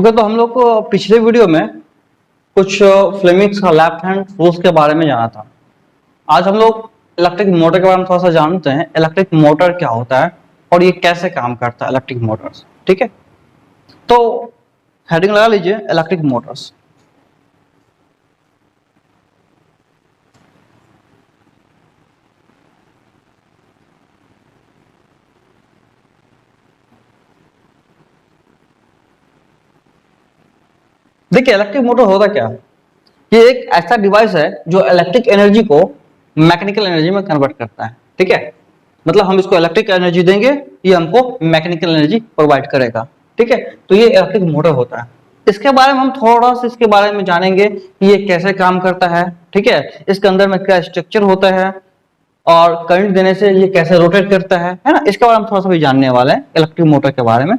Okay, तो हम लोग को पिछले वीडियो में कुछ फ्लेमिंग्स का लेफ्ट हैंड रूल्स के बारे में जाना था। आज हम लोग इलेक्ट्रिक मोटर के बारे में थोड़ा सा जानते हैं। इलेक्ट्रिक मोटर क्या होता है और ये कैसे काम करता है, इलेक्ट्रिक मोटर्स। ठीक है, तो हेडिंग लगा लीजिए इलेक्ट्रिक मोटर्स। देखिए, इलेक्ट्रिक मोटर होता क्या है? ये एक ऐसा डिवाइस है जो इलेक्ट्रिक एनर्जी को मैकेनिकल एनर्जी में कन्वर्ट करता है। ठीक है, मतलब हम इसको इलेक्ट्रिक एनर्जी देंगे, ये हमको मैकेनिकल एनर्जी प्रोवाइड करेगा। ठीक है, तो ये इलेक्ट्रिक मोटर होता है। इसके बारे में हम थोड़ा सा इसके बारे में जानेंगे कि ये कैसे काम करता है। ठीक है, इसके अंदर में क्या स्ट्रक्चर होता है और करंट देने से ये कैसे रोटेट करता है ना। इसके बारे में थोड़ा सा भी जानने वाले हैं, इलेक्ट्रिक मोटर के बारे में,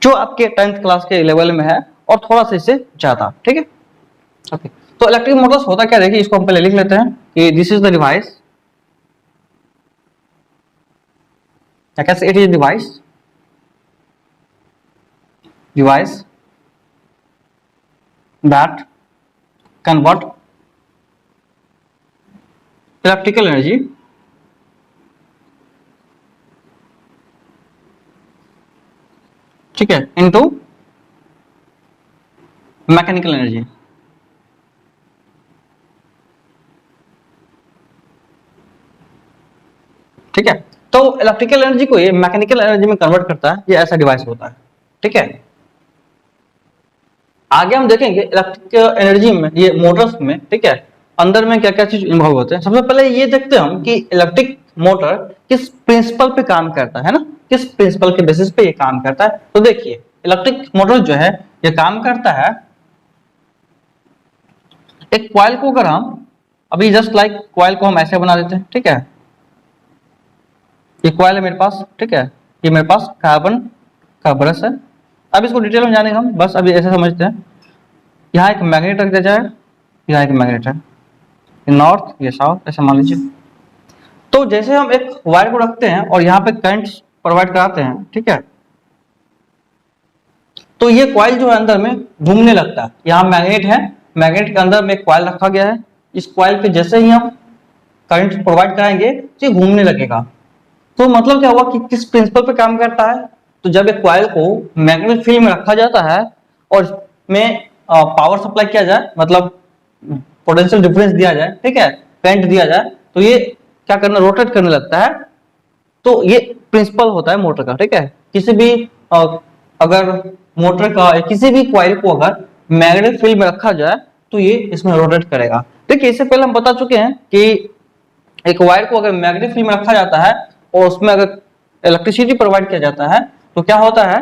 जो आपके 10th क्लास के लेवल में है और थोड़ा सा इससे ज्यादा। ठीक है, ओके। तो इलेक्ट्रिक मोटर्स होता क्या, देखिए इसको हम पहले लिख लेते हैं कि दिस इज द डिवाइस, कैसे it is device that convert electrical energy ठीक है इनटू मैकेनिकल एनर्जी। ठीक है, तो इलेक्ट्रिकल एनर्जी को ये मैकेनिकल एनर्जी में कन्वर्ट करता है, ये ऐसा डिवाइस होता है। ठीक है, आगे हम देखेंगे इलेक्ट्रिक एनर्जी में, ये मोटर्स में। ठीक है, अंदर में क्या क्या चीज इन्वॉल्व होते हैं। सबसे पहले ये देखते हैं हम कि इलेक्ट्रिक मोटर किस प्रिंसिपल पे काम करता है ना, किस प्रिंसिपल के बेसिस पे ये काम करता है। तो देखिए, इलेक्ट्रिक मोटर जो है ये काम करता है, एक कॉइल को अगर हम अभी जस्ट लाइक कॉइल को हम ऐसे बना देते हैं। ठीक है, ये कॉइल है मेरे पास। ठीक है, ये मेरे पास कार्बन का ब्रश है। अब इसको डिटेल में जानेंगे हम, बस अभी ऐसे समझते हैं। यहाँ एक मैग्नेट रख दिया जाए, यहाँ एक मैग्नेट है, ये नॉर्थ ये साउथ ऐसे मान लीजिए। तो जैसे हम एक वायर को रखते हैं और यहाँ पे करंट प्रोवाइड कराते हैं, ठीक है, तो ये कॉइल जो है अंदर में घूमने लगता है। यहाँ मैग्नेट है, मैग्नेट के अंदर में एक कॉइल रखा गया है। इस कॉइल पे जैसे ही हम करंट प्रोवाइड कराएंगे तो ये घूमने लगेगा। तो मतलब क्या हुआ कि किस प्रिंसिपल पे काम करता है। तो जब एक कॉइल को मैग्नेटिक फील्ड में रखा जाता है और इसमें पावर सप्लाई किया जाए, मतलब पोटेंशियल डिफरेंस दिया जाए, ठीक है, करंट दिया जाए, तो ये क्या करना, रोटेट करने लगता है। तो ये प्रिंसिपल होता है मोटर का। ठीक है, किसी भी अगर मोटर का किसी भी कॉइल को अगर मैग्नेटिक फील्ड में रखा जाए तो ये इसमें रोटेट करेगा। देखिए, इससे पहले हम बता चुके हैं कि एक वायर को अगर मैग्नेटिक फील्ड में रखा जाता है और उसमें अगर इलेक्ट्रिसिटी प्रोवाइड किया जाता है तो क्या होता है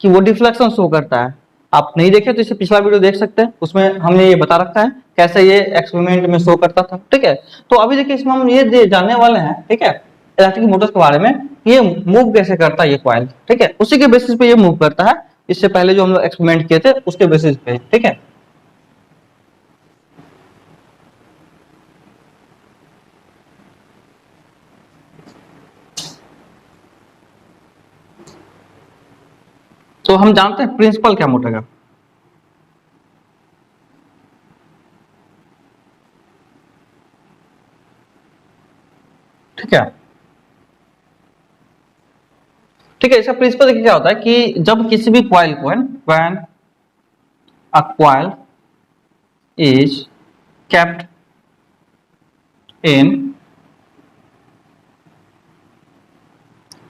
कि वो डिफ्लेक्शन शो करता है। आप नहीं देखे तो इसे पिछला वीडियो देख सकते हैं, उसमें हमने ये बता रखा है कैसे ये एक्सपेरिमेंट में शो करता था। ठीक है, तो अभी देखिए इसमें हम ये जानने वाले हैं, ठीक है, इलेक्ट्रिक मोटर्स के बारे में, ये मूव कैसे करता है ये कॉइल। ठीक है, उसी के बेसिस पे ये मूव करता है। इससे पहले जो हम लोग एक्सपेरिमेंट किए थे उसके बेसिस पे। ठीक है, तो हम जानते हैं प्रिंसिपल क्या मोटर का। ठीक है, ठीक है, इसका प्रिंसिपल देखिए क्या होता है कि जब किसी भी कॉइल को, when a coil is kept in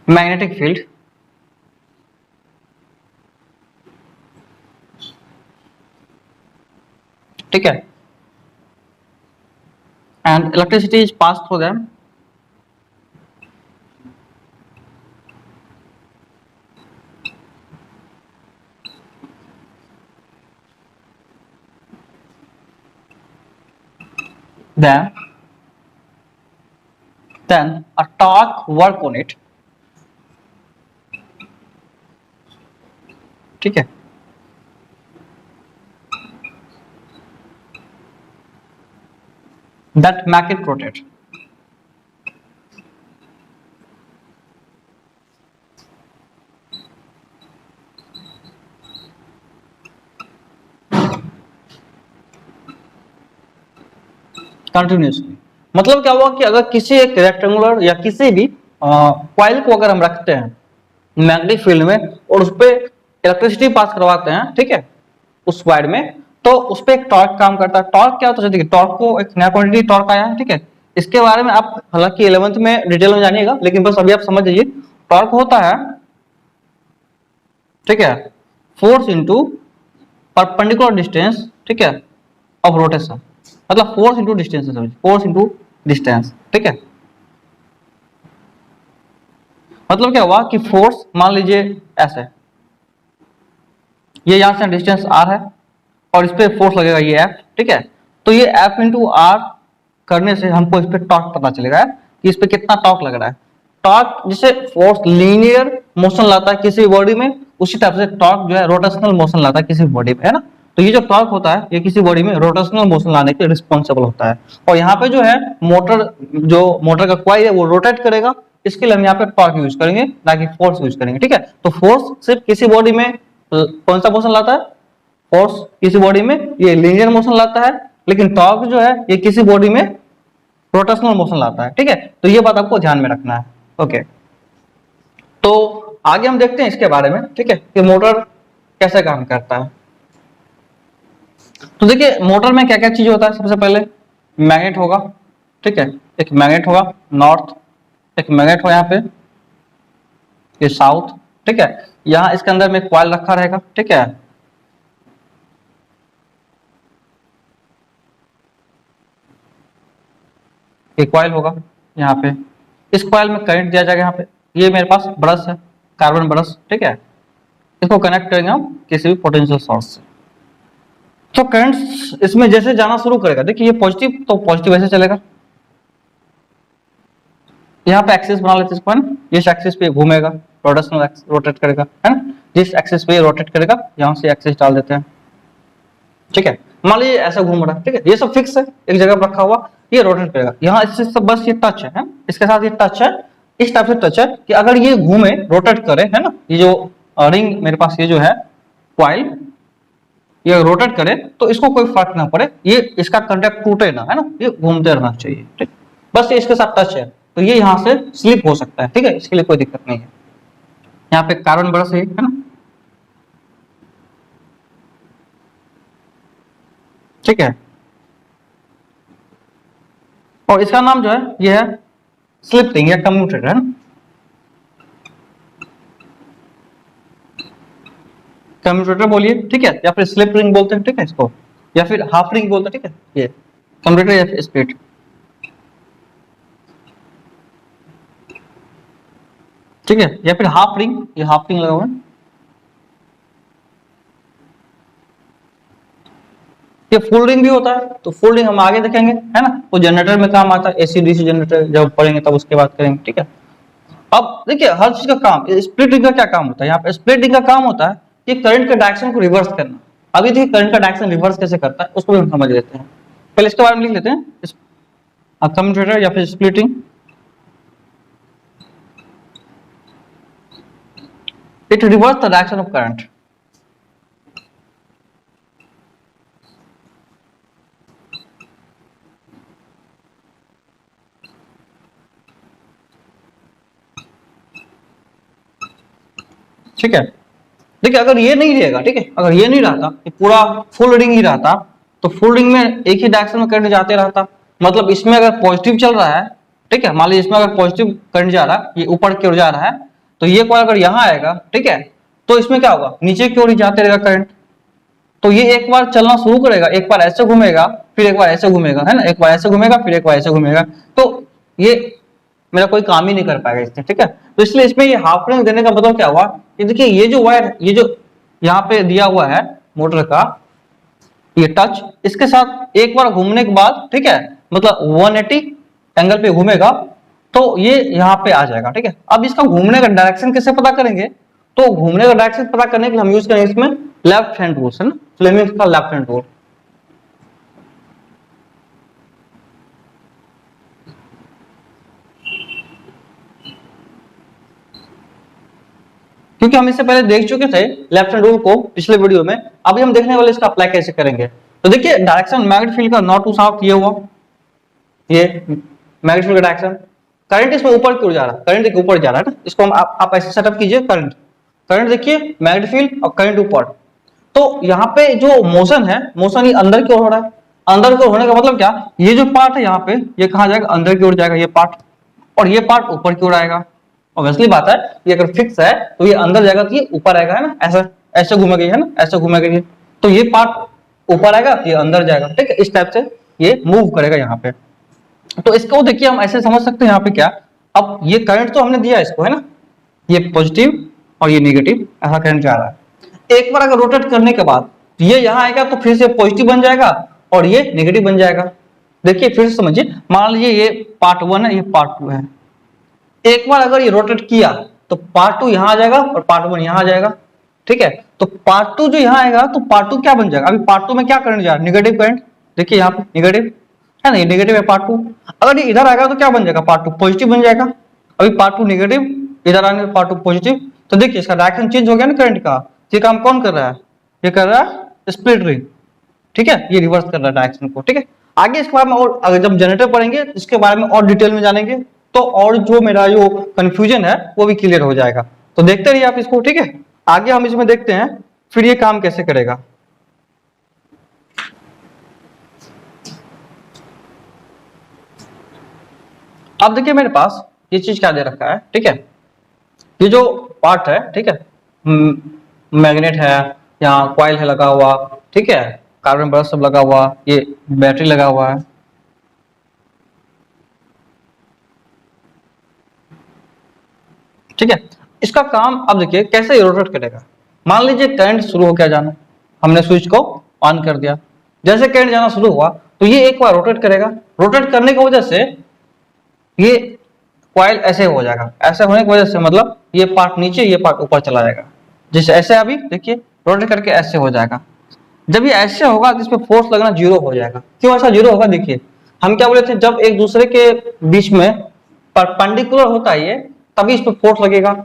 magnetic field, ठीक है, and electricity is passed through them, then a torque work on it। ठीक है, that make it rotate। Continuously. मतलब क्या हुआ कि अगर किसी एक रेक्टेंगुलर या किसी भी कॉइल को अगर हम रखते हैं मैग्नेटिक फील्ड में और उस पर इलेक्ट्रिसिटी पास करवाते हैं, ठीक है, उस वायर में, तो उस पर एक टॉर्क काम करता है। टॉर्क क्या होता है? देखिए टॉर्क को एक नया क्वांटिटी टॉर्क आया है, ठीक है, इसके बारे में आप हालांकि 11th में डिटेल में जानिएगा, लेकिन बस अभी आप समझ लीजिए टॉर्क होता है, ठीक है, फोर्स इनटू परपेंडिकुलर डिस्टेंस, ठीक है, ऑफ रोटेशन। मतलब फोर्स इनटू डिस्टेंस है, समझिए, फोर्स इनटू डिस्टेंस, ठीक है। मतलब क्या हुआ कि फोर्स मान लीजिए ऐसे, ये यहां से डिस्टेंस r है और इस पे फोर्स लगेगा ये F, ठीक है। तो ये F इंटू आर करने से हमको इस पे टॉर्क पता चलेगा कि इस पे कितना टॉर्क लग रहा है। टॉर्क जिसे फोर्स लीनियर मोशन लाता है किसी बॉडी में, उसी टाइप से टॉर्क जो है रोटेशनल मोशन लाता है किसी बॉडी में, है ना। तो ये जो टॉर्क होता है ये किसी बॉडी में रोटेशनल मोशन लाने के रिस्पॉन्सिबल होता है। और यहाँ पे जो है मोटर, जो मोटर का कॉइल है वो रोटेट करेगा, इसके लिए हम यहाँ पे टॉर्क यूज करेंगे ना कि फोर्स यूज करेंगे, ठीक है। तो फोर्स सिर्फ किसी बॉडी में कौन सा मोशन लाता है? फोर्स किसी बॉडी में ये लीनियर मोशन लाता है, लेकिन टॉर्क जो है ये किसी बॉडी में रोटेशनल मोशन लाता है, ठीक है। तो ये बात आपको ध्यान में रखना है, ओके। तो आगे हम देखते हैं इसके बारे में, ठीक है, कि मोटर कैसे काम करता है। तो देखिए मोटर में क्या क्या चीज होता है। सबसे पहले मैग्नेट होगा, ठीक है, एक मैग्नेट होगा नॉर्थ, एक मैग्नेट हो यहाँ पे ये साउथ, ठीक है। यहाँ इसके अंदर में कॉइल रखा रहेगा, ठीक है, एक कॉइल होगा यहाँ पे, इस कॉइल में करंट दिया जाएगा। यहाँ पे ये मेरे पास ब्रश है, कार्बन ब्रश, ठीक है, इसको कनेक्ट करेंगे हम किसी भी पोटेंशियल सोर्स से। तो करंट इसमें जैसे जाना शुरू करेगा, देखिए ये पॉजिटिव, तो पॉजिटिव ऐसे चलेगा। यहाँ पे एक्सिस बना लेते हैं इसको, है ना, जिस एक्सिस पे घूमेगा रोटेशनल रोटेट करेगा, है ना, जिस एक्सिस पे रोटेट करेगा यहाँ से एक्सिस डाल देते हैं, ठीक है। मान लीजिए ऐसा घूम रहा है, ठीक है, ये सब फिक्स है, एक जगह पर रखा हुआ, ये रोटेट करेगा। यहाँ इससे सब बस ये टच है, इसके साथ ये टच है, इस टाइप से टच है कि अगर ये घूमे रोटेट करे, है ना, ये जो रिंग मेरे पास ये जो है कॉइल, ये रोटेट करे तो इसको कोई फर्क ना पड़े, ये इसका कंडक्ट टूटे ना, है ना, ये घूमते रहना चाहिए, ठीक, बस ये इसके साथ टच है तो ये यहाँ से स्लिप हो सकता है, ठीक है, इसके लिए कोई दिक्कत नहीं है। यहाँ पे कार्बन ब्रश है ना, ठीक है, और इसका नाम जो है ये है स्लिप रिंग या कम्यूटेटर, है ना, कम्यूटेटर बोलिए, ठीक है, या फिर स्लिप रिंग बोलते हैं, ठीक है इसको, या फिर हाफ रिंग बोलते हैं, ठीक है, ये कम्यूटेटर या फिर स्प्लिट, ठीक है, या फिर हाफ रिंग, ये हाफ रिंग लगा हुआ है। ये फुल रिंग भी होता है, तो फुल रिंग हम आगे देखेंगे, है ना, वो जनरेटर में काम आता है, एसी डीसी जनरेटर जब पढ़ेंगे तब उसके बाद करेंगे, ठीक है। अब देखिए हर चीज का काम, स्प्लिट रिंग का क्या काम होता है, यहाँ पे स्प्लिट रिंग का काम होता है कि करंट के डायरेक्शन को रिवर्स करना। अभी देखिए करंट का डायरेक्शन रिवर्स कैसे करता है उसको भी हम समझ लेते हैं, पहले इसके बारे में लिख लेते हैं, कम्यूटेटर या फिर split ring. It reverse the direction of current, ठीक है। देखिए अगर ये नहीं रहेगा, ठीक है, अगर ये नहीं रहता, ये पूरा फुल रिंग ही रहता, तो फुल रिंग में एक ही डायरेक्शन में करंट जाते रहता। मतलब इसमें अगर पॉजिटिव चल रहा है, ठीक है, मान लीजिए इसमें अगर पॉजिटिव करंट जा रहा है, ये ऊपर की ओर जा रहा है, तो ये कॉइल अगर यहाँ आएगा, ठीक है, तो इसमें क्या होगा, नीचे की ओर ही जाते रहेगा करंट। तो ये एक बार चलना शुरू करेगा, एक बार ऐसे घूमेगा, फिर एक बार ऐसे घूमेगा, है ना, एक बार ऐसे घूमेगा, फिर एक बार ऐसे घूमेगा, तो ये मेरा कोई काम ही नहीं कर पाएगा इससे, ठीक है। तो इसलिए इसमें ये हाफ रिंग देने का मतलब क्या हुआ कि देखिए ये जो वायर, ये जो यहाँ पे दिया हुआ है मोटर का ये टच, इसके साथ एक बार घूमने के बाद, ठीक है, मतलब 180 एंगल पे घूमेगा तो ये यहाँ पे आ जाएगा, ठीक है। अब इसका घूमने का डायरेक्शन कैसे पता करेंगे, तो घूमने का डायरेक्शन पता करने के लिए हम यूज करेंगे इसमें लेफ्ट हैंड रूल, है ना, फ्लेमिंग्स का लेफ्ट हैंड रूल। क्योंकि हम इससे पहले देख चुके थे लेफ्ट हैंड रूल को पिछले वीडियो में, अभी हम देखने वाले इसका अप्लाई कैसे करेंगे। तो देखिए डायरेक्शन मैग्नेटिक फील्ड का नॉर्थ टू साउथ ये हुआ, ये मैग्नेटिक फील्ड का डायरेक्शन, करंट इसमें ऊपर की ओर जा रहा है, करंट देखिए ऊपर जा रहा है ना, इसको हम आप ऐसे सेटअप कीजिए, करंट करंट देखिए मैग्नेटिक फील्ड और करंट ऊपर। तो यहाँ पे जो मोशन है, मोशन ये अंदर की ओर हो रहा है, अंदर की ओर होने का मतलब क्या, ये जो पार्ट है यहाँ पे ये कहाँ जाएगा, अंदर की ओर जाएगा ये पार्ट, और ये पार्ट ऊपर की ओर आएगा। ऑब्वियसली बात है, ये अगर फिक्स है तो ये अंदर जाएगा तो ये ऊपर आएगा, है ना, ऐसा ऐसे घूमेगा है ना, ऐसे घूमेगा ये, तो ये पार्ट ऊपर आएगा, ये अंदर जाएगा, ठीक है, इस टाइप से ये मूव करेगा यहाँ पे। तो इसको देखिए हम ऐसे समझ सकते हैं यहाँ पे क्या, अब ये करंट तो हमने दिया इसको, है ना, ये पॉजिटिव और ये नेगेटिव, ऐसा करंट जा रहा है। एक बार अगर रोटेट करने के बाद ये यहाँ आएगा तो फिर से पॉजिटिव बन जाएगा और ये नेगेटिव बन जाएगा। देखिए फिर से समझिए, मान लीजिए ये पार्ट 1 है, ये पार्ट 2 है, एक बार अगर ये रोटेट किया तो पार्ट 2 यहाँ आ जाएगा और पार्ट 1 यहाँ आ जाएगा, ठीक है। तो पार्ट 2 जो यहाँ आएगा तो पार्ट 2 क्या बन जाएगा, अभी पार्ट 2 में क्या करंट जा रहा है, नेगेटिव करंट, देखिए यहाँ पे नेगेटिव है ना, ये नेगेटिव है पार्ट 2। अगर ये इधर आएगा तो क्या बन जाएगा, पार्ट 2 पॉजिटिव बन जाएगा। अभी पार्ट 2 नेगेटिव, इधर आने पार्ट 2 पॉजिटिव, तो देखिए इसका डायरेक्शन चेंज हो गया ना करंट का। ये काम कौन कर रहा है, ये कर रहा है स्प्लिट रिंग, ठीक है, ये रिवर्स कर रहा है डायरेक्शन को, ठीक है। आगे इसके बारे में और अगर जब जनरेटर पढ़ेंगे इसके बारे में और डिटेल में जानेंगे तो और जो मेरा जो कंफ्यूजन है वो भी क्लियर हो जाएगा। तो देखते रहिए आप इसको, ठीक है। आगे हम इसमें देखते हैं फिर ये काम कैसे करेगा। अब देखिए मेरे पास ये चीज क्या दे रखा है, ठीक है, ये जो पार्ट है, ठीक है, मैग्नेट है, यहाँ कॉइल है लगा हुआ, ठीक है, कार्बन ब्रश सब लगा हुआ, ये बैटरी लगा हुआ है, ठीक है। इसका काम अब देखिए कैसे रोटेट करेगा। मान लीजिए करंट शुरू हो गया जाना, हमने स्विच को ऑन कर दिया, जैसे करंट जाना शुरू हुआ तो ये एक बार रोटेट करेगा, रोटेट करने की वजह से ये कॉइल ऐसे हो जाएगा, ऐसे होने की वजह से मतलब ये पार्ट नीचे ये पार्ट ऊपर चला जाएगा, जैसे ऐसे अभी देखिए रोटेट करके ऐसे हो जाएगा। जब ये ऐसे होगा तो इस पे फोर्स लगना जीरो हो जाएगा। क्यों ऐसा जीरो होगा, देखिए हम क्या बोले थे, जब एक दूसरे के बीच में परपेंडिकुलर होता है ये तभी इस पे फोर्स लगेगा।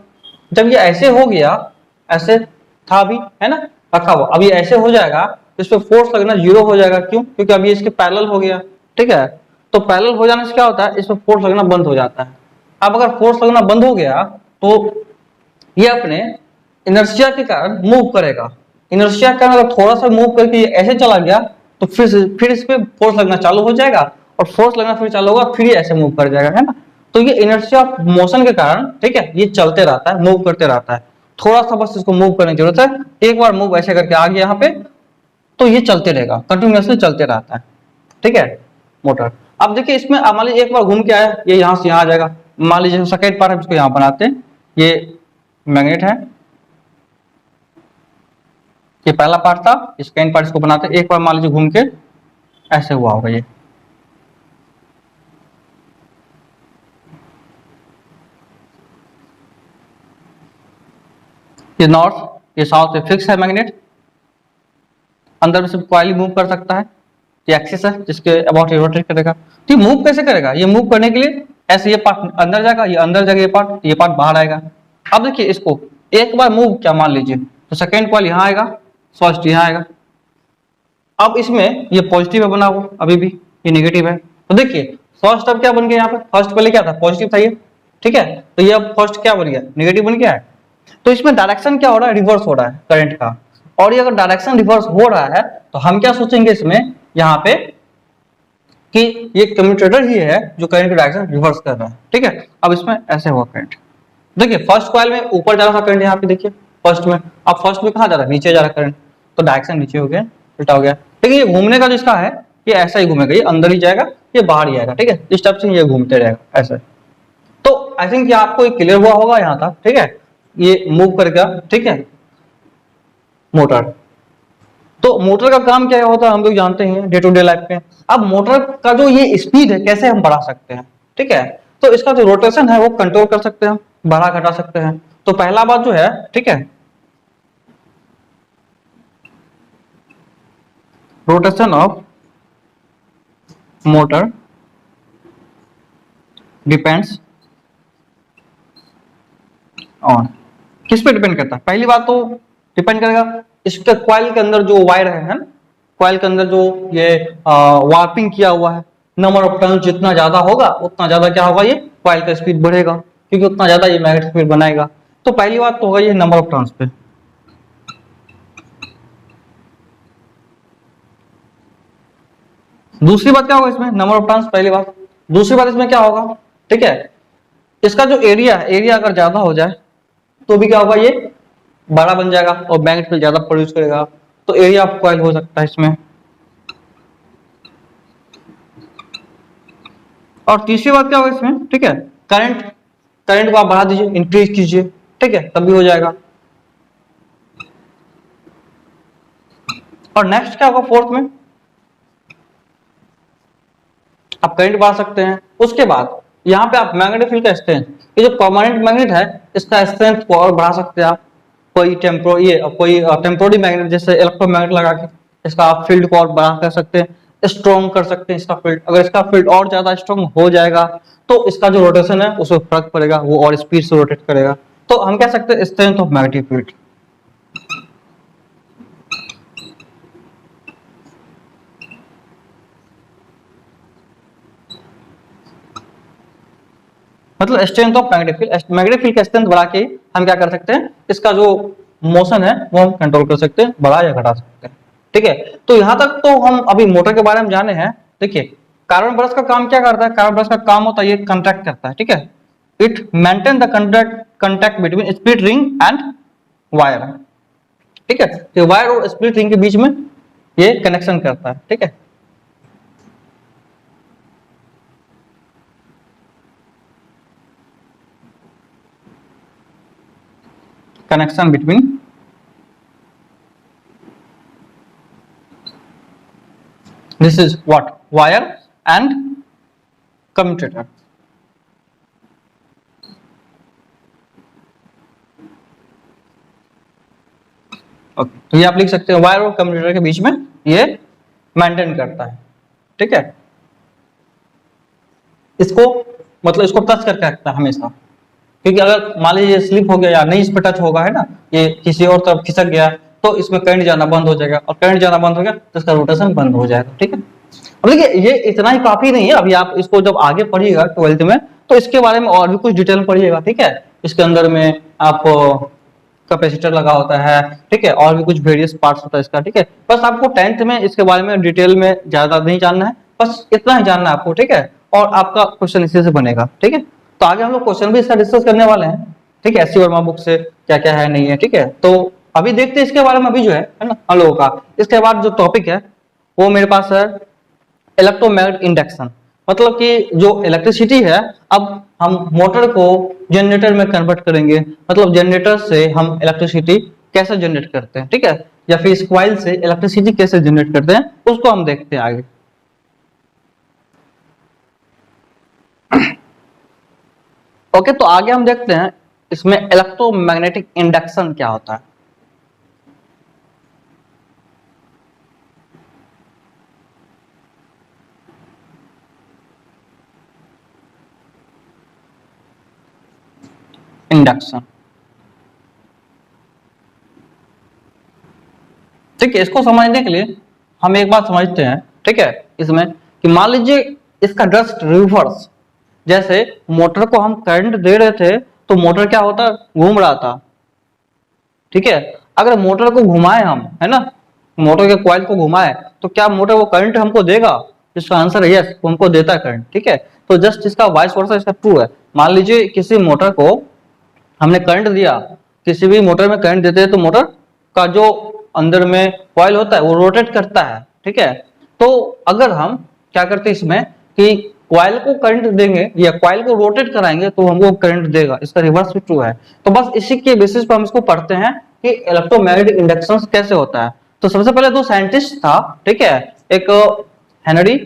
जब ये ऐसे हो गया, ऐसे था अभी, है ना, रखा हुआ, अभी ऐसे हो जाएगा तो इस पे फोर्स लगना जीरो हो जाएगा। क्यों, क्योंकि अभी इसके पैरेलल हो गया, ठीक है। तो पैरेलल हो जाने से क्या होता है, इस पे फोर्स लगना बंद हो जाता है। अब अगर फोर्स लगना बंद हो गया तो ये अपने इनर्शिया के कारण मूव करेगा, इनर्शिया के कारण अगर थोड़ा सा मूव करके ये ऐसे चला गया तो फिर इस पे फोर्स लगना चालू हो जाएगा और फोर्स लगना फिर चालू होगा, फिर ये ऐसे मूव कर जाएगा, है ना। तो ये इनर्शिया ऑफ मोशन के कारण, ठीक है, ये चलते रहता है, मूव करते रहता है। थोड़ा सा बस इसको मूव करने की जरूरत है, एक बार मूव ऐसे करके आ गया यहाँ पे तो ये चलते रहेगा, कंटिन्यूअसली चलते रहता है, ठीक है, मोटर। अब देखिए इसमें मान लीजिए एक बार घूम के आया, ये यहाँ से यहाँ आ जाएगा। मान लीजिए सेकेंड पार्ट है, इसको यहाँ बनाते हैं, ये मैग्नेट है, ये पहला पार्ट था, सेकेंड पार्ट इसको बनाते हैं। एक बार मान लीजिए घूम के ऐसे हुआ होगा, ये नॉर्थ ये साउथ पे फिक्स है मैग्नेट, अंदर में सिर्फ कॉइल मूव कर सकता है, ये एक्सिस है जिसके अबाउट ये रोटेट करेगा। तो ये मूव कैसे करेगा, ये मूव करने के लिए ऐसे ये पार्ट अंदर जाएगा, ये अंदर जाएगा, ये पार्ट बाहर आएगा। अब देखिए इसको एक बार मूव क्या मान लीजिए तो सेकेंड कॉइल यहाँ आएगा, फर्स्ट यहाँ आएगा। अब इसमें ये पॉजिटिव है बना हुआ, अभी भी ये नेगेटिव है। तो देखिए फर्स्ट अब क्या बन गया, यहाँ पे फर्स्ट पहले क्या था, पॉजिटिव था ये, ठीक है, तो ये अब फर्स्ट क्या बन गया, नेगेटिव बन गया है। तो इसमें डायरेक्शन क्या हो रहा है, रिवर्स हो रहा है करंट का। और ये अगर डायरेक्शन रिवर्स हो रहा है तो हम क्या सोचेंगे इसमें यहाँ पे कि ये कम्यूटेटर ही है जो करंट का डायरेक्शन रिवर्स कर रहा है, ठीक है। अब इसमें ऐसे हुआ करंट, देखिए फर्स्ट कॉइल में ऊपर जा रहा था करंट, यहाँ पे देखिए फर्स्ट में, अब फर्स्ट में कहाँ जा रहा है, नीचे जा रहा है करंट, तो डायरेक्शन नीचे हो गया, उल्टा हो गया। ठीक है, ये घूमने का जिसका है ये ऐसा ही घूमेगा, ये अंदर ही जाएगा, ये बाहर ही आएगा, ठीक है, इस टाइप से ये घूमते रहेगा ऐसे। तो आई थिंक ये आपको क्लियर हुआ होगा यहाँ तक, ठीक है, ये मूव करेगा, ठीक है, मोटर। तो मोटर का काम क्या होता है हम लोग जानते हैं डे टू डे लाइफ में। अब मोटर का जो ये स्पीड है कैसे हम बढ़ा सकते हैं, ठीक है, तो इसका जो रोटेशन है वो कंट्रोल कर सकते हैं, बढ़ा घटा सकते हैं। तो पहला बात जो है, ठीक है, rotation of motor depends on, किस पे डिपेंड करता है, पहली बात तो डिपेंड करेगा इसके कॉइल के अंदर जो वायर है ना, कॉइल के अंदर जो ये वार्पिंग किया हुआ है, नंबर ऑफ टर्न जितना ज्यादा होगा उतना ज्यादा क्या होगा, ये कॉइल का स्पीड बढ़ेगा, क्योंकि उतना ज्यादा ये मैग्नेटिक फील्ड बनाएगा। तो पहली बात तो होगा ये नंबर ऑफ टर्न्स पे। दूसरी बात क्या होगा इसमें, नंबर ऑफ टर्न्स पहली बात। दूसरी बात इसमें क्या होगा, ठीक है, इसका जो एरिया है, एरिया अगर ज्यादा हो जाए तो भी क्या होगा, ये बड़ा बन जाएगा और मैग्नेटिक फील्ड ज्यादा प्रोड्यूस करेगा, तो एरिया ऑफ कॉइल हो सकता है इसमें। और तीसरी बात क्या होगा इसमें, ठीक है, करंट, करंट को आप बढ़ा दीजिए, इंक्रीज कीजिए, ठीक है, तब भी हो जाएगा। और नेक्स्ट क्या होगा फोर्थ में, आप करंट बढ़ा सकते हैं। उसके बाद यहाँ पे आप मैग्नेटिक फील्ड का स्ट्रेंथ, ये जो परमानेंट मैग्नेट है इसका स्ट्रेंथ को और बढ़ा सकते हैं आप। कोई टेम्पोररी मैग्नेट जैसे इलेक्ट्रोमैग्नेट लगा के इसका आप फील्ड को और बढ़ा कर सकते हैं, स्ट्रॉन्ग कर सकते हैं इसका फील्ड। अगर इसका फील्ड और ज्यादा स्ट्रॉन्ग हो जाएगा तो इसका जो रोटेशन है उसमें फर्क पड़ेगा, वो और स्पीड से रोटेट करेगा। तो हम कह सकते हैं स्ट्रेंथ ऑफ मैग्नेटिक फील्ड। मतलब strength of magnetic field, magnetic field का स्ट्रेंथ बढ़ा के हम क्या कर सकते हैं, इसका जो मोशन है वो हम कंट्रोल कर सकते हैं, बढ़ा या घटा सकते हैं, ठीक है। तो यहां तक तो हम अभी मोटर के बारे में जाने हैं। देखिए कार्बन ब्रश का काम क्या करता है, कार्बन ब्रश का काम होता है ये कंट्रैक्ट करता है, ठीक है, it maintain the contact between split ring and wire, ठीक है, तो वायर और स्प्लिट रिंग के बीच में ये कनेक्शन करता है, ठीक है। connection between this is what wire and commutator। Okay, तो ये आप लिख सकते हैं वायर और कम्यूटेटर के बीच में ये मेंटेन करता है, ठीक है। इसको मतलब इसको टच करके रखता है हमेशा, क्योंकि अगर मान लीजिए स्लिप हो गया या नहीं इस पे टच होगा, है ना, ये किसी और तरफ खिसक गया तो इसमें करंट जाना बंद हो जाएगा, और करंट जाना बंद हो गया तो इसका रोटेशन बंद हो जाएगा, ठीक है। अब देखिए ये इतना ही काफी नहीं है, अभी आप इसको जब आगे पढ़िएगा 12th में तो इसके बारे में और भी कुछ डिटेल पढ़िएगा, ठीक है। इसके अंदर में आप कैपेसिटर लगा होता है, ठीक है, और भी कुछ वेरियस पार्ट्स होता है इसका, ठीक है। बस आपको 10th में इसके बारे में डिटेल में ज्यादा नहीं जानना है, बस इतना ही जानना है आपको, ठीक है। और आपका क्वेश्चन इसी से बनेगा, ठीक है। तो आगे हम लोग क्वेश्चन भी इसका डिस्कस करने वाले हैं, ठीक है, एससी वर्मा बुक से क्या क्या है नहीं है, ठीक है। तो अभी देखते हैं इसके बारे में, अभी जो है ना हम लोगों का इसके बाद जो टॉपिक है वो मेरे पास है इलेक्ट्रोमैग्नेटिक इंडक्शन। मतलब कि जो इलेक्ट्रिसिटी है अब हम मोटर को जनरेटर में कन्वर्ट करेंगे, मतलब जनरेटर से हम इलेक्ट्रिसिटी कैसे जनरेट करते हैं, ठीक है, या फिर इस कॉइल से इलेक्ट्रिसिटी कैसे जनरेट करते हैं उसको हम देखते हैं आगे। ओके, तो आगे हम देखते हैं इसमें इलेक्ट्रोमैग्नेटिक इंडक्शन क्या होता है। इंडक्शन, ठीक है, इसको समझने के लिए हम एक बात समझते हैं, ठीक है, इसमें कि मान लीजिए इसका जस्ट रिवर्स, जैसे मोटर को हम करंट दे रहे थे तो मोटर क्या होता, घूम रहा था, ठीक है। अगर मोटर को घुमाए हम, है ना, मोटर के कॉइल को घुमाए तो क्या मोटर वो करंट हमको देगा, इसका आंसर है यस, हमको देता है करंट, ठीक है। तो जस्ट इसका वाइस वर्सा इसका ट्रू है। मान लीजिए किसी मोटर को हमने करंट दिया, किसी भी मोटर में करंट देते हैं तो मोटर का जो अंदर में कॉइल होता है वो रोटेट करता है, ठीक है। तो अगर हम क्या करते हैं इसमें कि कॉइल को करंट देंगे या कॉइल को रोटेट कराएंगे तो हमको करंट देगा, इसका रिवर्स भी ट्रू है। तो बस इसी के बेसिस पर हम इसको पढ़ते हैं कि इलेक्ट्रोमैग्नेटिक इंडक्शन कैसे होता है। तो सबसे पहले दो साइंटिस्ट था, ठीक है, एक हेनरी,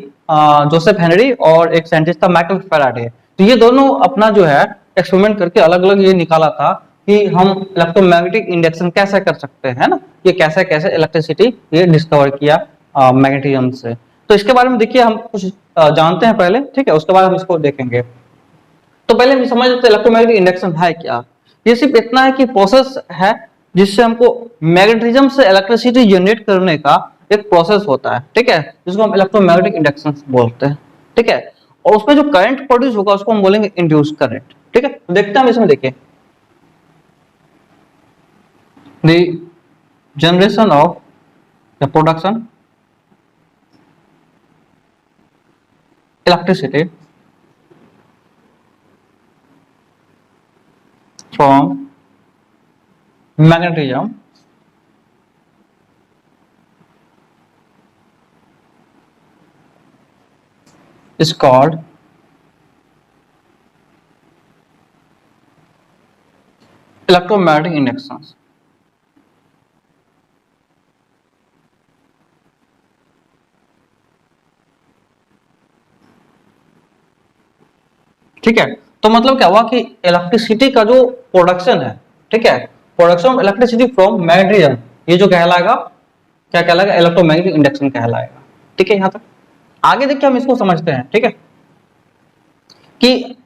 जोसेफ हेनरी, और एक साइंटिस्ट था माइकल फैराडे। तो ये दोनों अपना जो है एक्सपेरिमेंट करके अलग अलग ये निकाला था कि हम इलेक्ट्रोमैग्नेटिक इंडक्शन कैसे कर सकते हैं ना, ये कैसे कैसे इलेक्ट्रिसिटी ये डिस्कवर किया मैग्नेटिज्म से। तो इसके बारे में देखिए हम कुछ जानते हैं पहले, ठीक है, उसके बाद हम इसको देखेंगे। तो पहले हम समझ लेते हैं इलेक्ट्रोमैग्नेटिक इंडक्शन है क्या। ये सिर्फ इतना है कि प्रोसेस है जिससे हमको मैग्नेटिज्म से इलेक्ट्रिसिटी जनरेट करने का एक प्रोसेस होता है, ठीक है, जिसको हम इलेक्ट्रोमैग्नेटिक इंडक्शन बोलते हैं। ठीक है, और उसमें जो करंट प्रोड्यूस होगा उसको हम बोलेंगे इंड्यूस करंट। ठीक है, तो देखते हैं हम इसमें, देखिए the generation of the production electricity from magnetism is called electromagnetic inductions। ठीक है, तो मतलब क्या हुआ कि इलेक्ट्रिसिटी का जो प्रोडक्शन है, ठीक है, production of electricity from magnetism, ये जो कहलाएगा, क्या कहलाएगा, इलेक्ट्रोमैग्नेटिक इंडक्शन कहलाएगा। ठीक है, यहां तक आगे देखिए हम इसको समझते हैं। ठीक है, कि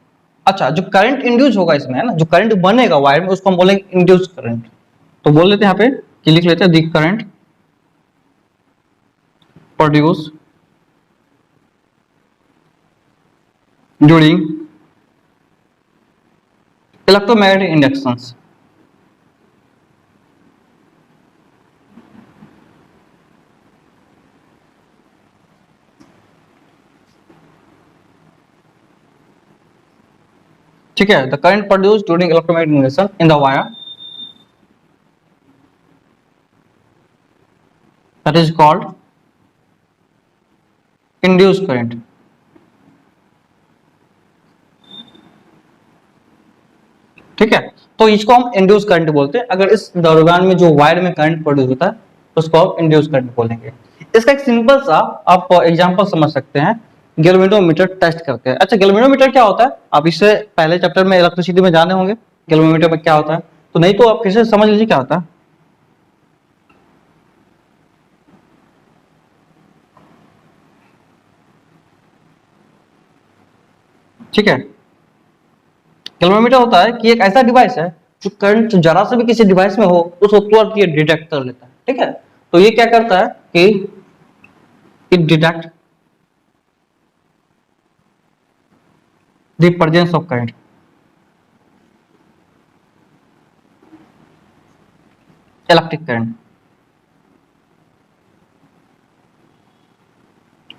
अच्छा जो करंट इंड्यूस होगा इसमें, है ना, जो करंट बनेगा वायर में उसको हम बोलेंगे इंड्यूस करंट। तो बोल लेते हैं यहाँ पे कि लिख लेते हैं दी current produce during electromagnetic inductions. ठीक है, the current produce during electromagnetic induction in the wire that is called induce current. ठीक है, तो इसको हम इंड्यूस करंट बोलते हैं। अगर इस दौरान में जो वायर में करंट प्रोड्यूस होता है उसको आप इंड्यूस करंट बोलेंगे। इसका एक सिंपल सा आप एग्जांपल समझ सकते हैं, गैल्वेनोमीटर टेस्ट करते हैं। अच्छा, गैल्वेनोमीटर क्या होता है, आप इससे पहले चैप्टर में इलेक्ट्रिसिटी में जाने होंगे गैल्वेनोमीटर में क्या होता है, तो नहीं तो आप फिर से समझ लीजिए क्या होता है। ठीक है, गैल्वेनोमीटर होता है कि एक ऐसा डिवाइस है जो करंट जरा से भी किसी डिवाइस में हो उसको तुरंत ये डिटेक्ट कर लेता है। ठीक है, तो ये क्या करता है कि it detect the presence of current. Electric current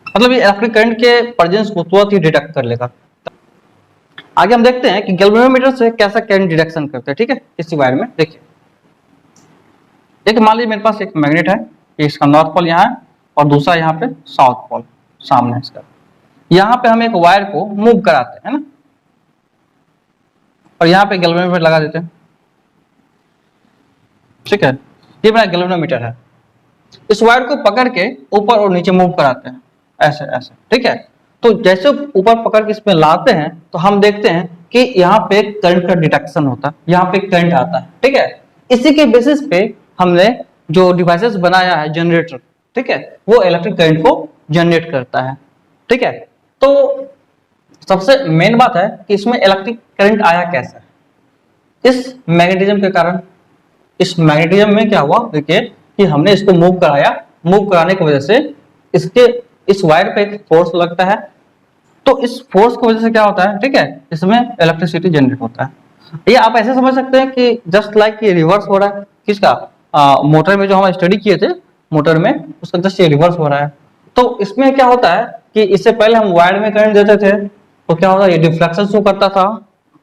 मतलब ये इलेक्ट्रिक करंट के प्रेजेंस को तुरंत ही डिटेक्ट कर लेगा। आगे हम देखते हैं कि गैल्वेनोमीटर से कैसा करंट डिटेक्शन करते हैं। ठीक है, इसी वायर में देखिए, एक मान लीजिए मेरे पास एक मैग्नेट है, इसका नॉर्थ पोल यहाँ है और दूसरा यहाँ पे साउथ पोल सामने इसका। यहाँ पे हम एक वायर को मूव कराते हैं ना, और यहाँ पे गैल्वेनोमीटर लगा देते हैं। ठीक है, ये मेरा गैल्वेनोमीटर है, इस वायर को पकड़ के ऊपर और नीचे मूव कराते हैं, ऐसे ऐसे। ठीक है, तो जैसे ऊपर पकड़ के इसमें लाते हैं तो हम देखते हैं कि यहाँ पे करंट का डिटेक्शन होता है, यहाँ पे करंट आता है। ठीक है, इसी के बेसिस पे हमने जो डिवाइसेस बनाया है जनरेटर, ठीक है, वो इलेक्ट्रिक करंट को जनरेट करता है। ठीक है, तो सबसे मेन बात है कि इसमें इलेक्ट्रिक करंट आया कैसे, इस मैग्नेटिज्म के कारण। इस मैग्नेटिज्म में क्या हुआ, देखिए कि हमने इसको मूव कराया, मूव कराने की वजह से इसके इस वायर पे एक फोर्स लगता है, तो इस फोर्स की वजह से क्या होता है, ठीक है, इसमें इलेक्ट्रिसिटी जनरेट होता है। ये आप ऐसे समझ सकते हैं कि जस्ट लाइक ये रिवर्स हो रहा है किसका, मोटर में जो हम स्टडी किए थे मोटर में, उसका जस्ट ये रिवर्स हो रहा है। तो इसमें क्या होता है कि इससे पहले हम वायर में करंट देते थे तो क्या होता है, ये डिफ्लेक्शन शो करता था,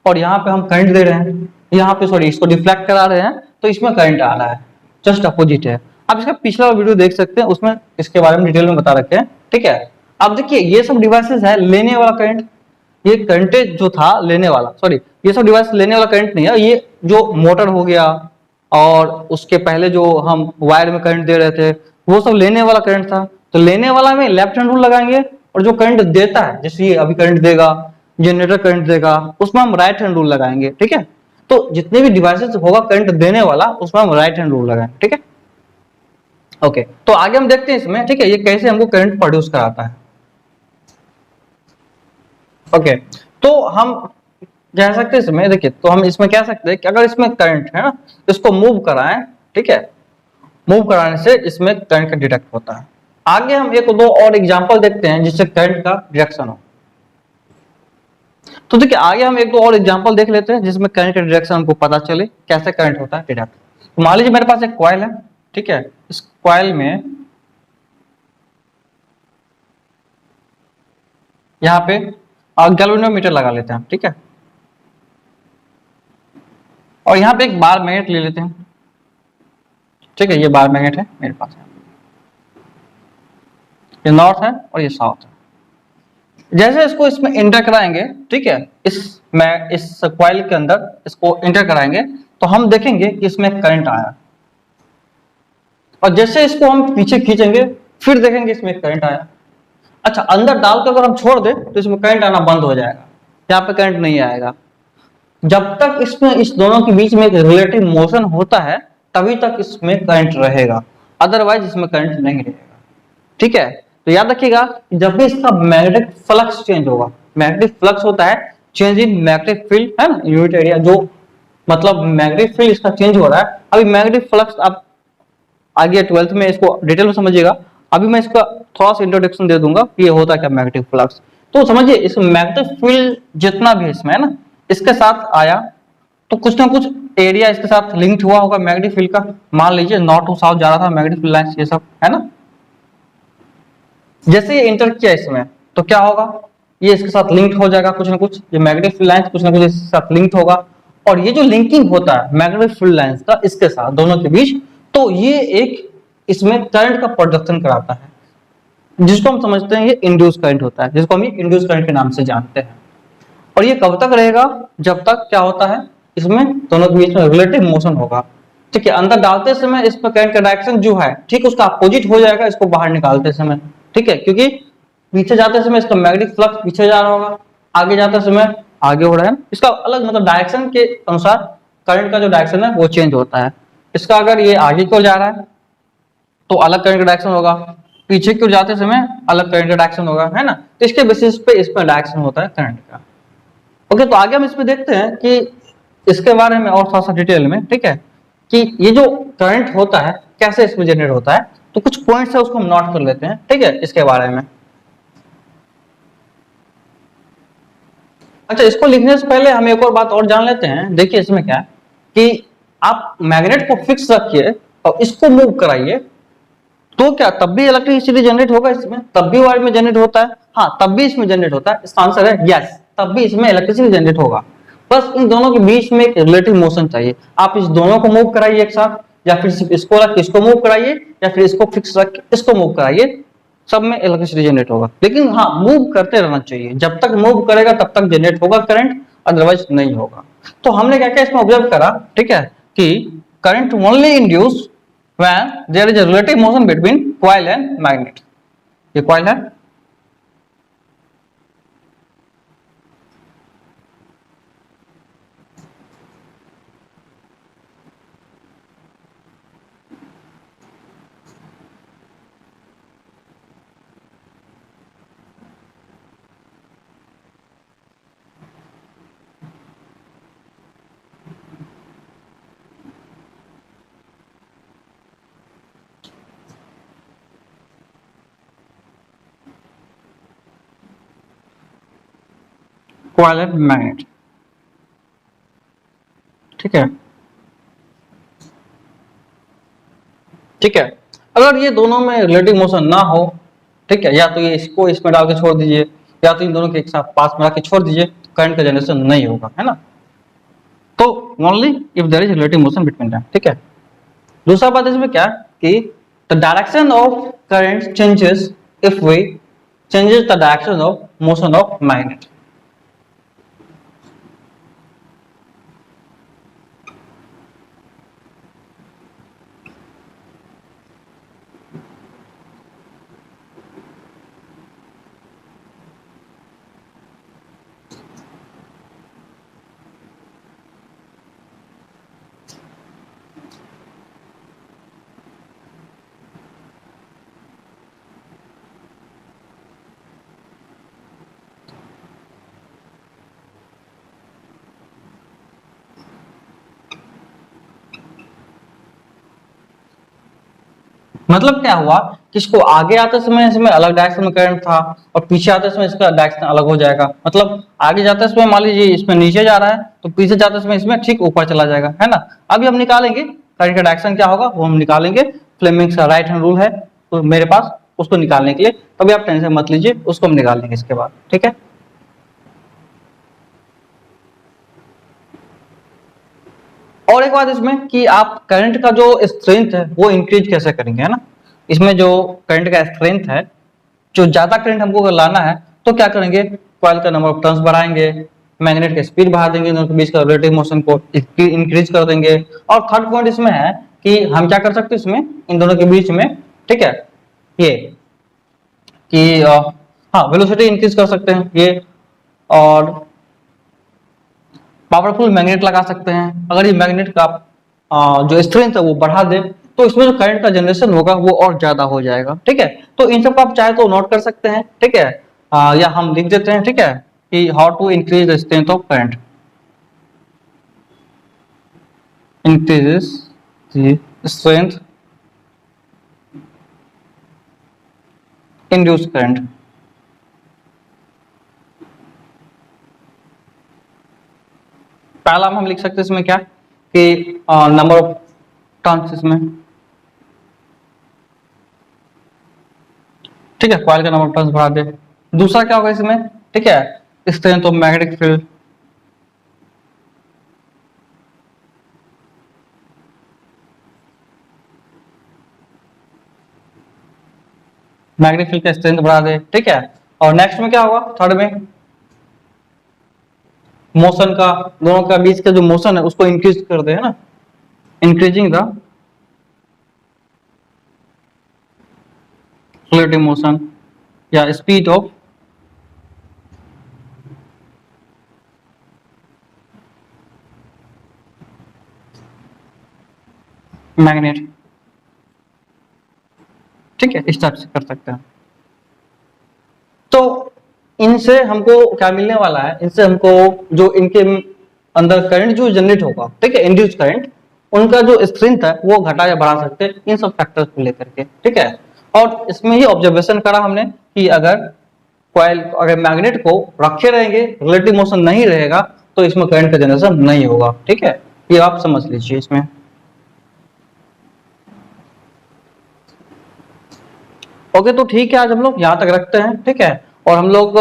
और यहाँ पे हम करंट दे रहे हैं, यहाँ पे सॉरी इसको डिफ्लेक्ट करा रहे हैं तो इसमें करंट आ रहा है, जस्ट अपोजिट है। आप इसका पिछला वीडियो देख सकते हैं, उसमें इसके बारे में डिटेल में बता रखे हैं। ठीक है, अब देखिए ये सब डिवाइसेस है लेने वाला करंट, ये करंट जो था लेने वाला, सॉरी ये सब डिवाइस लेने वाला करंट नहीं है, ये जो मोटर हो गया और उसके पहले जो हम वायर में करंट दे रहे थे वो सब लेने वाला करंट था। तो लेने वाला में लेफ्ट हैंड रूल लगाएंगे, और जो करंट देता है जैसे ये अभी करंट देगा, जनरेटर करंट देगा, उसमें हम राइट हैंड रूल लगाएंगे। ठीक है, तो जितने भी डिवाइसेस होगा करंट देने वाला उसमें हम राइट हैंड रूल लगाएंगे। ठीक है, ओके, तो आगे हम देखते हैं इसमें, ठीक है, ये कैसे हमको करंट प्रोड्यूस कराता है। ओके, तो हम कह सकते हैं इसमें, देखिए तो हम इसमें कह सकते हैं कि अगर इसमें करंट है ना, इसको मूव कराएं, ठीक है, मूव कराने से इसमें करंट का डिटेक्ट होता है। आगे हम एक दो और एग्जांपल देखते हैं जिससे करंट का डिटेक्शन हो। तो देखिए आगे हम एक दो और एग्जांपल देख लेते हैं जिसमें करंट का डायरेक्शन हमको पता चले कैसे करंट होता है डिटेक्ट। तो मान लीजिए मेरे पास एक कॉइल है, ठीक है, इस कॉइल में यहाँ पे गैल्वेनोमीटर लगा लेते हैं, ठीक है, और यहाँ पे एक बार मैग्नेट ले लेते हैं, ठीक है, ये बार मैग्नेट है मेरे पास है, ये नॉर्थ है और ये साउथ है। जैसे इसको इसमें इंटर कराएंगे, ठीक है, इस कॉइल के अंदर इसको इंटर कराएंगे तो हम देखेंगे कि इसमें करंट आया, और जैसे इसको हम पीछे खींचेंगे फिर देखेंगे इसमें करंट आया। अच्छा, अंदर डाल के अगर हम छोड़ दें तो इसमें करंट आना बंद हो जाएगा, यहाँ पे करंट नहीं आएगा। जब तक इसमें इस दोनों के बीच में एक रिलेटिव मोशन होता है तभी तक इसमें करंट रहेगा, अदरवाइज इसमें करंट नहीं रहेगा, ठीक है। तो याद रखिएगा जब भी इसका मैग्नेटिक फ्लक्स चेंज होगा, मैग्नेटिक फ्लक्स होता है चेंज इन मैग्नेटिक फील्ड, है ना, यूनिट एरिया, जो मतलब मैग्नेटिक फील्ड इसका चेंज हो रहा है। अभी मैग्नेटिक फ्लक्स आप आगे 12th में इसको डिटेल में समझिएगा, अभी मैं इसका थोड़ा सा इंट्रोडक्शन दे दूंगा कि ये होता है क्या मैग्नेटिक फ्लक्स। तो समझिए इस मैग्नेटिक फील्ड जितना भी इसमें है ना, इसके साथ आया तो कुछ ना कुछ एरिया इसके साथ लिंक्ड हुआ होगा मैग्नेटिक फील्ड का। मान लीजिए नॉर्थ टू साउथ जा रहा था मैग्नेटिक फील्ड लाइंस, ये सब है ना। जैसे ये इंटर किया इसमें तो क्या होगा, ये इसके साथ लिंक्ड हो जाएगा कुछ ना कुछ, ये मैग्नेटिक फील्ड लाइंस कुछ ना कुछ इसके साथ लिंक्ड होगा, और ये जो लिंकिंग होता है मैग्नेटिक फील्ड लाइंस का इसके साथ दोनों के बीच, तो ये एक इसमें करंट का प्रोडक्शन कराता है, जिसको हम समझते हैं ये इंड्यूस करंट होता है, जिसको हम इंड्यूस करंट के नाम से जानते हैं। और ये कब तक रहेगा, जब तक क्या होता है इसमें दोनों के बीच में रिलेटिव मोशन होगा, ठीक है। अंदर डालते समय इस पर करंट का डायरेक्शन जो है ठीक उसका अपोजिट हो जाएगा इसको बाहर निकालते समय, ठीक है, क्योंकि पीछे जाते समय इसका मैग्नेटिक फ्लक्स पीछे जा रहा होगा, आगे जाते समय आगे हो रहा है, इसका अलग मतलब डायरेक्शन के अनुसार करंट का जो डायरेक्शन है वो चेंज होता है। इसका अगर ये आगे को जा रहा है तो अलग करंट का डायरेक्शन होगा, पीछे की ओर जाते समय अलग करंट का डायरेक्शन होगा, है ना। तो इसके बेसिस पे इसमें डायरेक्शन होता है करंट का। ओके, तो आगे हम इसमें देखते हैं कि इसके बारे में और थोड़ा सा डिटेल में, ठीक है, कि ये जो करंट होता है कैसे इसमें जनरेट होता है। तो कुछ पॉइंट्स है उसको हम नोट कर लेते हैं, ठीक है, इसके बारे में। अच्छा, इसको लिखने से पहले हम एक और बात और जान लेते हैं। देखिए इसमें क्या है कि आप मैग्नेट को फिक्स रखिए और इसको मूव कराइए तो क्या तब भी इलेक्ट्रिसिटी जनरेट होगा इसमें, तब भी वायर में जनरेट होता है, हाँ तब भी इसमें जनरेट होता है, इसका आंसर है यस, तब भी इसमें इलेक्ट्रिसिटी जनरेट होगा। बस इन दोनों के बीच में एक रिलेटिव मोशन चाहिए, आप इस दोनों को मूव कराइए एक साथ, या फिर सिर्फ इसको रख के इसको मूव कराइए, या फिर इसको फिक्स रख के इसको मूव कराइए, सब में इलेक्ट्रिसिटी जनरेट होगा। लेकिन हाँ मूव करते रहना चाहिए, जब तक मूव करेगा तब तक जनरेट होगा करंट, अदरवाइज नहीं होगा। तो हमने क्या क्या इसमें ऑब्जर्व करा, ठीक है, कि current only induce when there is a relative motion between coil and magnet। ये coil है, coil and magnet, ठीक है, ठीक है। अगर ये दोनों में रिलेटिव मोशन ना हो, ठीक है, या तो ये इसको इसमें डाल के छोड़ दीजिए, या तो इन दोनों के एक साथ पास में रख के छोड़ दीजिए, करंट का जनरेशन नहीं होगा, है ना। तो only if there is relative motion between them, ठीक है। दूसरा बात इसमें क्या कि the direction of current changes if we changes the direction of motion of magnet. मतलब क्या हुआ कि इसको आगे आते समय इसमें अलग डायरेक्शन में करंट था और पीछे आते समय इसका डायरेक्शन अलग हो जाएगा। मतलब आगे जाते समय मान लीजिए इसमें नीचे जा रहा है तो पीछे जाते समय इसमें ठीक ऊपर चला जाएगा, है ना। अभी हम निकालेंगे करंट का डायरेक्शन क्या होगा, वो हम निकालेंगे। फ्लेमिंग्स का राइट हैंड रूल है तो मेरे पास, उसको निकालने के लिए तभी आप टेंशन मत लीजिए, उसको हम निकाल लेंगे इसके बाद, ठीक है। और एक बात इसमें कि आप करंट का जो स्ट्रेंथ है वो इंक्रीज कैसे करेंगे, है ना। इसमें जो करंट का स्ट्रेंथ है, जो ज्यादा करंट हमको अगर लाना है तो क्या करेंगे, कॉइल का नंबर ऑफ टर्न्स बढ़ाएंगे, मैग्नेट की स्पीड बढ़ा देंगे, दोनों के बीच का रिलेटिव मोशन को इंक्रीज कर देंगे। और थर्ड पॉइंट इसमें है कि हम क्या कर सकते हैं इसमें, इन दोनों के बीच में, ठीक है, ये कि हाँ वेलोसिटी इंक्रीज कर सकते हैं ये, और पावरफुल मैग्नेट लगा सकते हैं। अगर ये मैग्नेट का जो स्ट्रेंथ है वो बढ़ा दे तो इसमें जो करंट का जनरेशन होगा वो और ज्यादा हो जाएगा, ठीक है। तो इन सब को आप चाहे तो नोट कर सकते हैं, ठीक है, या हम लिख देते हैं, ठीक है, कि how to increase the strength of current, increases the strength induce current. पहला हम लिख सकते हैं इसमें क्या कि नंबर ऑफ टर्न्स इसमें, ठीक है, कॉइल का नंबर ऑफ टर्न्स बढ़ा दे। दूसरा क्या होगा इसमें, ठीक है, strength of magnetic field, magnetic field का स्ट्रेंथ बढ़ा दे, ठीक है। और नेक्स्ट में क्या होगा, थर्ड में मोशन का, दोनों का बीच का जो मोशन है उसको इंक्रीज कर दे, है ना, इंक्रीजिंग द रिलेटिव मोशन या स्पीड ऑफ मैग्नेट, ठीक है, इस टाइप से कर सकते हैं। तो इनसे हमको क्या मिलने वाला है, इनसे हमको जो इनके अंदर करंट जो जनरेट होगा, ठीक है, इंड्यूस करंट, उनका जो स्ट्रेंथ है वो घटा या बढ़ा सकते हैं इन सब फैक्टर्स को लेकर के, ठीक है। और इसमें ही ऑब्जर्वेशन करा हमने कि अगर कॉइल, अगर मैग्नेट को रखे रहेंगे, रिलेटिव मोशन नहीं रहेगा तो इसमें करंट का जनरेशन नहीं होगा, ठीक है। ये आप समझ लीजिए इसमें। ओके, तो ठीक है, आज हम लोग यहाँ तक रखते हैं, ठीक है। और हम लोग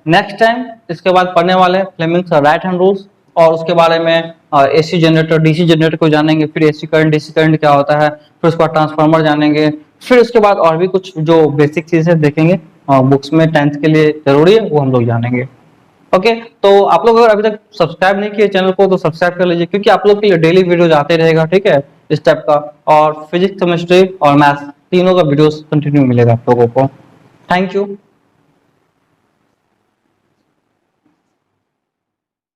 नेक्स्ट टाइम इसके बाद पढ़ने वाले हैं फ्लेमिंग्स राइट हैंड रूल्स, और उसके बारे में एसी जनरेटर डीसी जनरेटर को जानेंगे, फिर एसी करंट डीसी करंट क्या होता है, फिर उसके बाद ट्रांसफार्मर जानेंगे, फिर उसके बाद और भी कुछ जो बेसिक चीजें देखेंगे बुक्स में 10th के लिए जरूरी है वो हम लोग जानेंगे। ओके, तो आप लोग अगर अभी तक सब्सक्राइब नहीं किए चैनल को तो सब्सक्राइब कर लीजिए, क्योंकि आप लोग के लिए डेली वीडियोज आते रहेगा, ठीक है, इस टाइप का। और फिजिक्स, केमिस्ट्री और मैथ्स तीनों का वीडियोस कंटिन्यू मिलेगा आप लोगों को। Thank you.